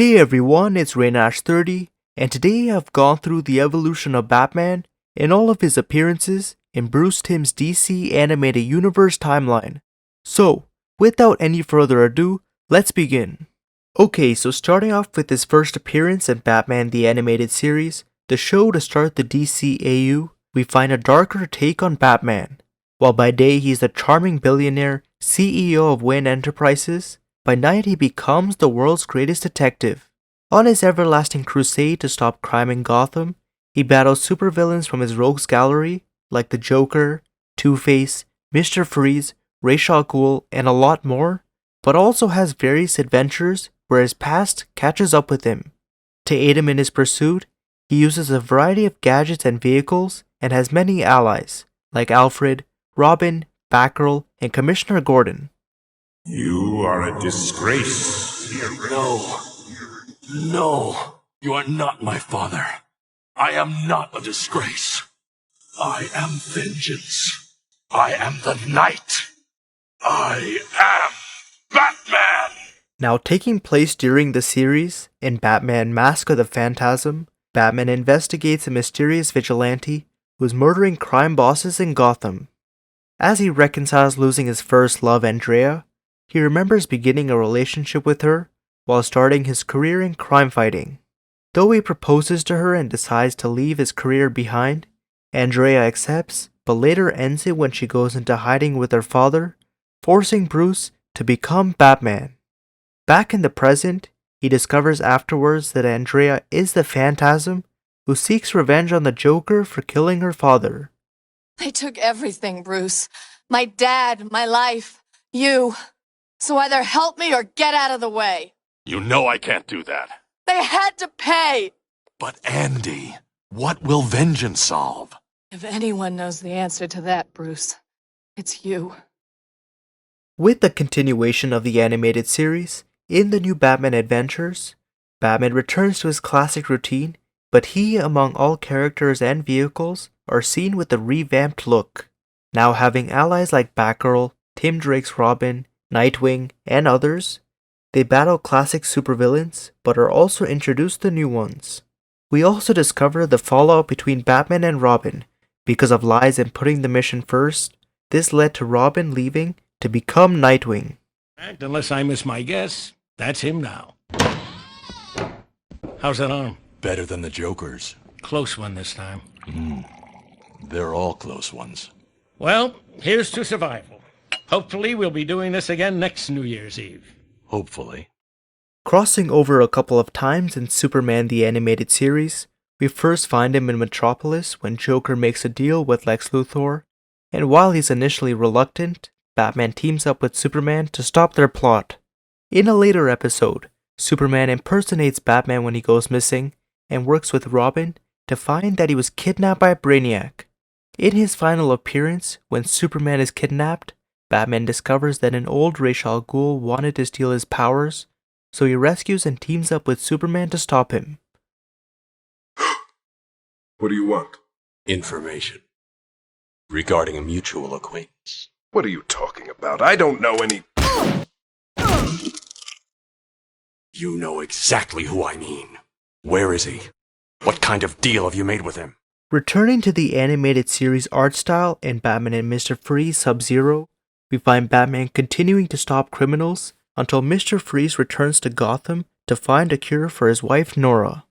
Hey everyone, it's Raynash30, and today I've gone through the evolution of Batman and all of his appearances in Bruce Timm's DC Animated Universe timeline. So, without any further ado, let's begin. Okay, so starting off with his first appearance in Batman the Animated Series, the show to start the DCAU, we find a darker take on Batman. While by day he's the charming billionaire CEO of Wayne Enterprises, by night he becomes the world's greatest detective. On his everlasting crusade to stop crime in Gotham, he battles supervillains from his rogues gallery like the Joker, Two-Face, Mr. Freeze, Ra's al Ghul, and a lot more, but also has various adventures where his past catches up with him. To aid him in his pursuit, he uses a variety of gadgets and vehicles and has many allies, like Alfred, Robin, Batgirl, and Commissioner Gordon. You are a disgrace. No, you are not my father. I am not a disgrace. I am vengeance. I am the Knight. I am Batman! Now taking place during the series, in Batman Mask of the Phantasm, Batman investigates a mysterious vigilante who's murdering crime bosses in Gotham. As he reconciles losing his first love, Andrea, he remembers beginning a relationship with her while starting his career in crime fighting. Though he proposes to her and decides to leave his career behind, Andrea accepts, but later ends it when she goes into hiding with her father, forcing Bruce to become Batman. Back in the present, he discovers afterwards that Andrea is the Phantasm who seeks revenge on the Joker for killing her father. They took everything, Bruce. My dad, my life, you. So either help me or get out of the way. You know I can't do that. They had to pay! But Andy, what will vengeance solve? If anyone knows the answer to that, Bruce, it's you. With the continuation of the animated series, in the new Batman Adventures, Batman returns to his classic routine, but he, among all characters and vehicles, are seen with a revamped look. Now having allies like Batgirl, Tim Drake's Robin, Nightwing, and others, they battle classic supervillains, but are also introduced to new ones. We also discover the fallout between Batman and Robin. Because of lies and putting the mission first, this led to Robin leaving to become Nightwing. Unless I miss my guess, that's him now. How's that arm? Better than the Joker's. Close one this time. They're all close ones. Well, here's to survival. Hopefully we'll be doing this again next New Year's Eve. Hopefully. Crossing over a couple of times in Superman the Animated Series, we first find him in Metropolis when Joker makes a deal with Lex Luthor, and while he's initially reluctant, Batman teams up with Superman to stop their plot. In a later episode, Superman impersonates Batman when he goes missing, and works with Robin to find that he was kidnapped by Brainiac. In his final appearance, when Superman is kidnapped, Batman discovers that an old Ra's al Ghul wanted to steal his powers, so he rescues and teams up with Superman to stop him. What do you want? Information. Regarding a mutual acquaintance. What are you talking about? I don't know any... You know exactly who I mean. Where is he? What kind of deal have you made with him? Returning to the animated series art style in Batman and Mr. Freeze Sub-Zero, we find Batman continuing to stop criminals until Mr. Freeze returns to Gotham to find a cure for his wife Nora.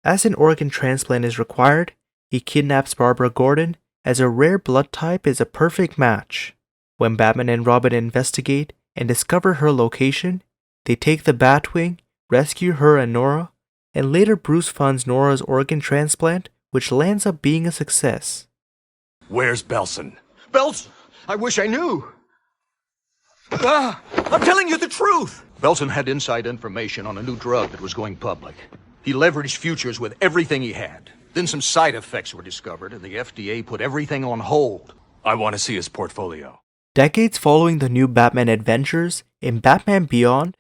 As an organ transplant is required, he kidnaps Barbara Gordon as a rare blood type is a perfect match. When Batman and Robin investigate and discover her location, they take the Batwing, rescue her and Nora, and later Bruce funds Nora's organ transplant, which lands up being a success. Where's Belson? Belson! I wish I knew. I'm telling you the truth. Belson had inside information on a new drug that was going public. He leveraged futures with everything he had. Then some side effects were discovered, and the FDA put everything on hold. I want to see his portfolio. Decades following the new Batman adventures, in Batman Beyond,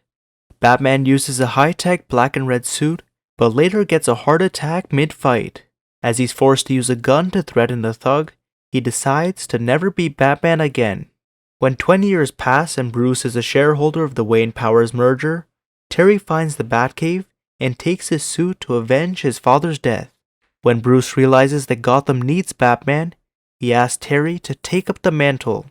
Batman uses a high-tech black and red suit, but later gets a heart attack mid-fight. As he's forced to use a gun to threaten the thug, he decides to never be Batman again. When 20 years pass and Bruce is a shareholder of the Wayne Powers merger, Terry finds the Batcave and takes his suit to avenge his father's death. When Bruce realizes that Gotham needs Batman, he asks Terry to take up the mantle.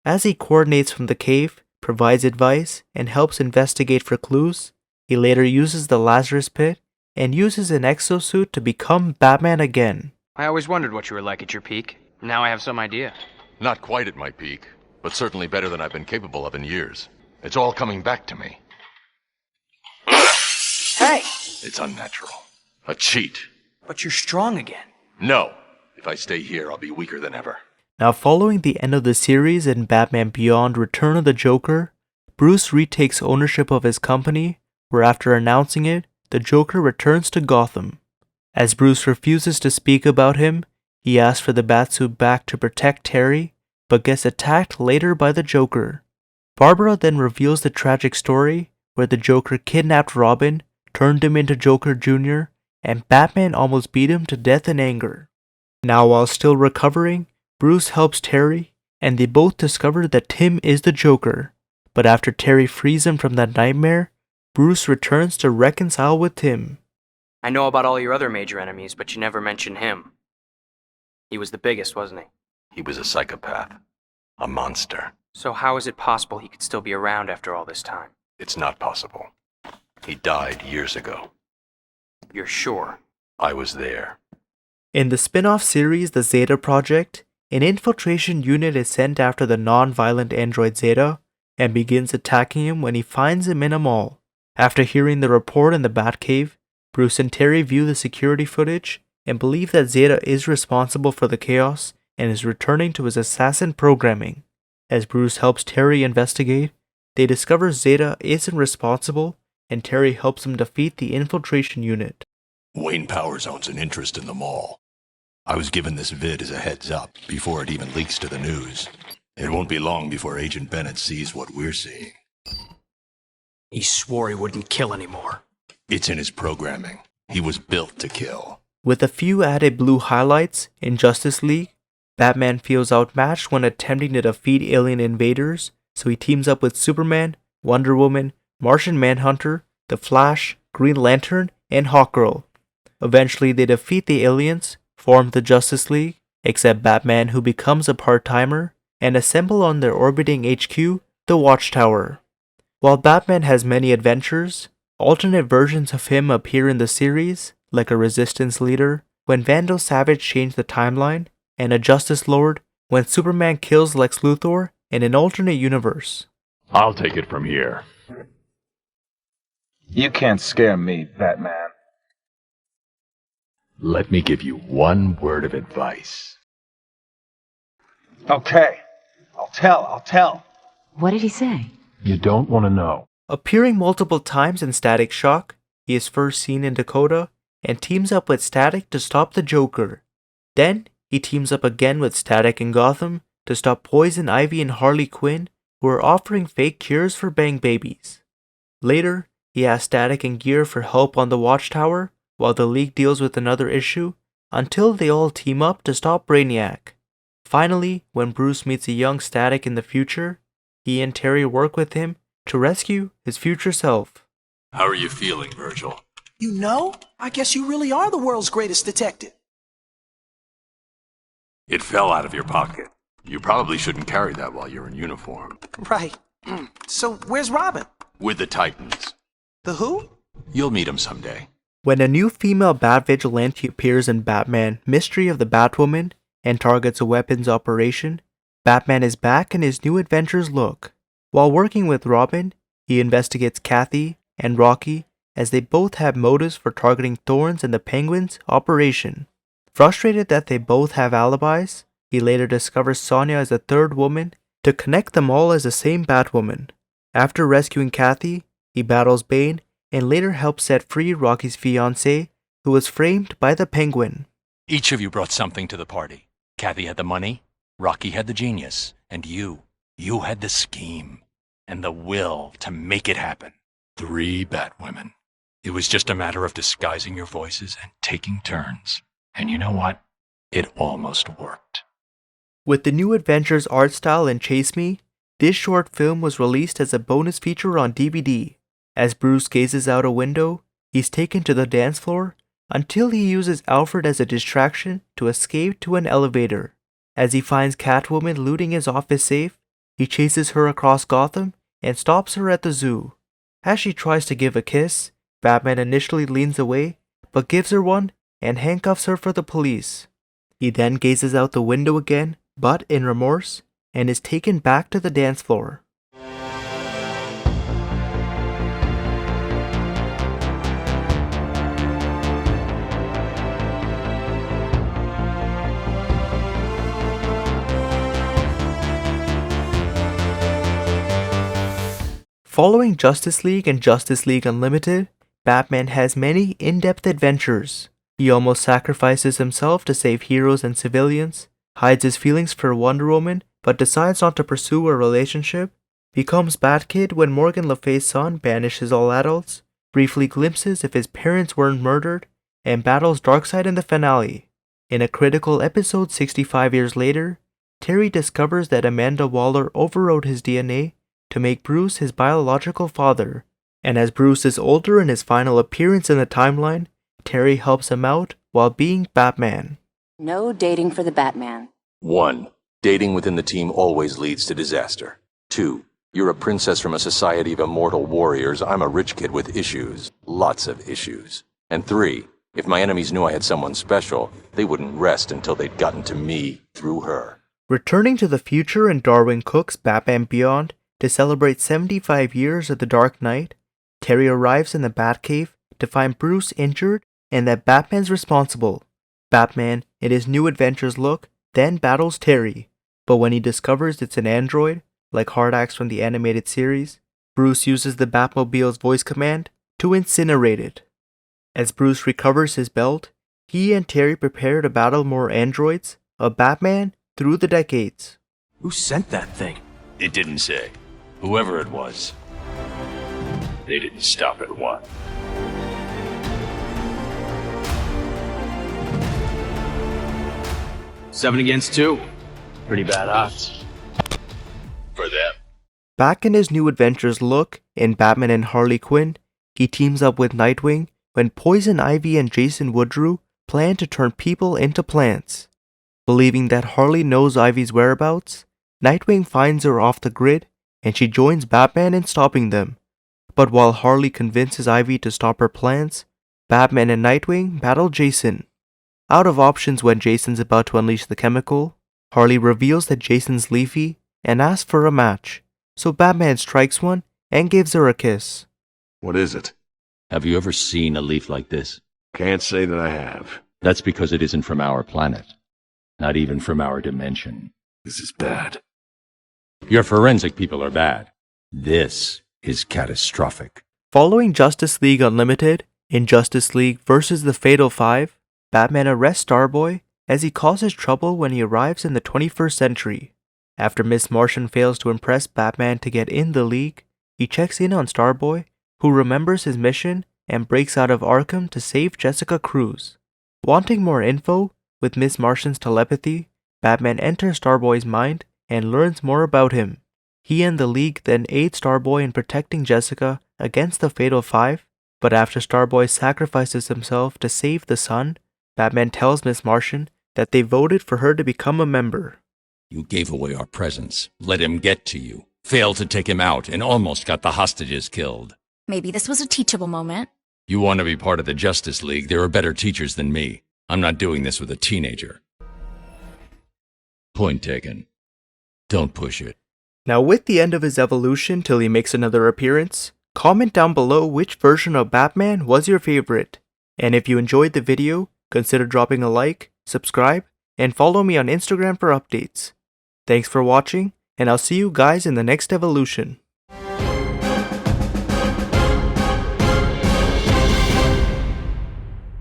As he coordinates from the cave, provides advice, and helps investigate for clues, he later uses the Lazarus Pit and uses an exosuit to become Batman again. I always wondered what you were like at your peak. Now I have some idea. Not quite at my peak, but certainly better than I've been capable of in years. It's all coming back to me. Hey! It's unnatural. A cheat. But you're strong again. No. If I stay here, I'll be weaker than ever. Now, following the end of the series in Batman Beyond Return of the Joker, Bruce retakes ownership of his company, where after announcing it, the Joker returns to Gotham. As Bruce refuses to speak about him, he asks for the Batsuit back to protect Terry, but gets attacked later by the Joker. Barbara then reveals the tragic story where the Joker kidnapped Robin, turned him into Joker Jr., and Batman almost beat him to death in anger. Now, while still recovering, Bruce helps Terry, and they both discover that Tim is the Joker. But after Terry frees him from that nightmare, Bruce returns to reconcile with Tim. I know about all your other major enemies, but you never mention him. He was the biggest, wasn't he? He was a psychopath. A monster. So how is it possible he could still be around after all this time? It's not possible. He died years ago. You're sure? I was there. In the spin-off series The Zeta Project, an infiltration unit is sent after the non-violent android Zeta and begins attacking him when he finds him in a mall. After hearing the report in the Batcave, Bruce and Terry view the security footage and believe that Zeta is responsible for the chaos and is returning to his assassin programming. As Bruce helps Terry investigate, they discover Zeta isn't responsible and Terry helps him defeat the infiltration unit. Wayne Powers owns an interest in the mall. I was given this vid as a heads up before it even leaks to the news. It won't be long before Agent Bennett sees what we're seeing. He swore he wouldn't kill anymore. It's in his programming. He was built to kill. With a few added blue highlights in Justice League, Batman feels outmatched when attempting to defeat alien invaders, so he teams up with Superman, Wonder Woman, Martian Manhunter, The Flash, Green Lantern, and Hawkgirl. Eventually they defeat the aliens, form the Justice League, except Batman, who becomes a part-timer, and assemble on their orbiting HQ, the Watchtower. While Batman has many adventures, alternate versions of him appear in the series, like a Resistance leader, when Vandal Savage changed the timeline, and a Justice Lord, when Superman kills Lex Luthor in an alternate universe. I'll take it from here. You can't scare me, Batman. Let me give you one word of advice. Okay. I'll tell. What did he say? You don't want to know. Appearing multiple times in Static Shock, he is first seen in Dakota and teams up with Static to stop the Joker. Then, he teams up again with Static in Gotham to stop Poison Ivy and Harley Quinn, who are offering fake cures for bang babies. Later, he asks Static and Gear for help on the Watchtower, while the League deals with another issue, until they all team up to stop Brainiac. Finally, when Bruce meets a young Static in the future, he and Terry work with him to rescue his future self. How are you feeling, Virgil? You know, I guess you really are the world's greatest detective. It fell out of your pocket. You probably shouldn't carry that while you're in uniform. Right. So where's Robin? With the Titans. The who? You'll meet him someday. When a new female Bat Vigilante appears in Batman Mystery of the Batwoman and targets a weapons operation, Batman is back in his new adventures look. While working with Robin, he investigates Kathy and Rocky as they both have motives for targeting Thorns and the Penguin's operation. Frustrated that they both have alibis, he later discovers Sonya as a third woman to connect them all as the same Batwoman. After rescuing Kathy, he battles Bane and later helps set free Rocky's fiancée, who was framed by the Penguin. Each of you brought something to the party. Kathy had the money, Rocky had the genius, and you had the scheme and the will to make it happen. 3 Batwomen. It was just a matter of disguising your voices and taking turns. And you know what? It almost worked. With the new Adventures art style in Chase Me, this short film was released as a bonus feature on DVD. As Bruce gazes out a window, He's taken to the dance floor until he uses Alfred as a distraction to escape to an elevator. As he finds Catwoman looting his office safe, he chases her across Gotham and stops her at the zoo. As she tries to give a kiss, Batman initially leans away, but gives her one and handcuffs her for the police. He then gazes out the window again, but in remorse, and is taken back to the dance floor. Following Justice League and Justice League Unlimited, Batman has many in-depth adventures. He almost sacrifices himself to save heroes and civilians, hides his feelings for Wonder Woman but decides not to pursue a relationship, becomes Bat-Kid when Morgan Le Fay's son banishes all adults, briefly glimpses if his parents weren't murdered, and battles Darkseid in the finale. In a critical episode 65 years later, Terry discovers that Amanda Waller overrode his DNA to make Bruce his biological father, and as Bruce is older in his final appearance in the timeline, Terry helps him out while being Batman. No dating for the Batman. 1. Dating within the team always leads to disaster. 2. You're a princess from a society of immortal warriors. I'm a rich kid with issues. Lots of issues. And 3. If my enemies knew I had someone special, they wouldn't rest until they'd gotten to me through her. Returning to the future in Darwin Cook's Batman Beyond to celebrate 75 years of the Dark Knight, Terry arrives in the Batcave to find Bruce injured and that Batman's responsible. Batman, in his New Adventures look, then battles Terry, but when he discovers it's an android, like Hardax from the animated series, Bruce uses the Batmobile's voice command to incinerate it. As Bruce recovers his belt, he and Terry prepare to battle more androids of Batman through the decades. Who sent that thing? It didn't say. Whoever it was. They didn't stop at one. Seven against 2. Pretty bad odds. For them. Back in his New Adventures look in Batman and Harley Quinn, he teams up with Nightwing when Poison Ivy and Jason Woodrue plan to turn people into plants. Believing that Harley knows Ivy's whereabouts, Nightwing finds her off the grid and she joins Batman in stopping them. But while Harley convinces Ivy to stop her plans, Batman and Nightwing battle Jason. Out of options when Jason's about to unleash the chemical, Harley reveals that Jason's leafy and asks for a match, so Batman strikes one and gives her a kiss. What is it? Have you ever seen a leaf like this? Can't say that I have. That's because it isn't from our planet. Not even from our dimension. This is bad. Your forensic people are bad. This is catastrophic. Following Justice League Unlimited, in Justice League vs. the Fatal Five, Batman arrests Starboy as he causes trouble when he arrives in the 21st century. After Miss Martian fails to impress Batman to get in the League, he checks in on Starboy, who remembers his mission and breaks out of Arkham to save Jessica Cruz. Wanting more info, with Miss Martian's telepathy, Batman enters Starboy's mind and learns more about him. He and the League then aid Starboy in protecting Jessica against the Fatal Five, but after Starboy sacrifices himself to save the sun, Batman tells Miss Martian that they voted for her to become a member. You gave away our presents, let him get to you, failed to take him out, and almost got the hostages killed. Maybe this was a teachable moment. You want to be part of the Justice League, there are better teachers than me. I'm not doing this with a teenager. Point taken. Don't push it. Now with the end of his evolution till he makes another appearance, comment down below which version of Batman was your favorite. And if you enjoyed the video, consider dropping a like, subscribe, and follow me on Instagram for updates. Thanks for watching, and I'll see you guys in the next evolution.